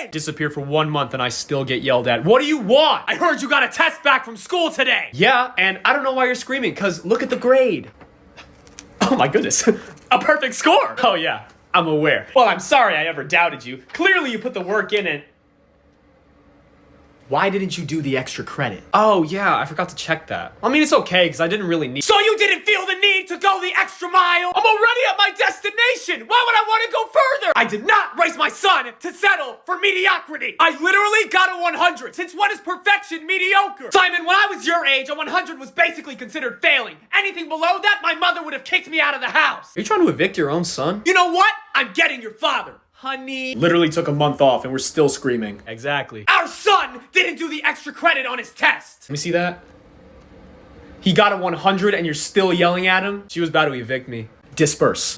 in! Disappear for 1 month and I still get yelled at. What do you want? I heard you got a test back from school today. Yeah, and I don't know why you're screaming, cause look at the grade. Oh my goodness, a perfect score. Oh yeah, I'm aware. Well, I'm sorry I ever doubted you. Clearly you put the work in and... Why didn't you do the extra credit? Oh yeah, I forgot to check that. I mean, it's okay, because I didn't really need... So you didn't feel the need to go the extra mile? I'm already at my destination! Why would I want to go further? I did not raise my son to settle for mediocrity! I literally got a 100! Since when is perfection mediocre? Simon, when I was your age, a 100 was basically considered failing. Anything below that, my mother would have kicked me out of the house! Are you trying to evict your own son? You know what? I'm getting your father! Honey. Literally took a month off and we're still screaming. Exactly. Our son didn't do the extra credit on his test. Let me see that. He got a 100 and you're still yelling at him? She was about to evict me. Disperse.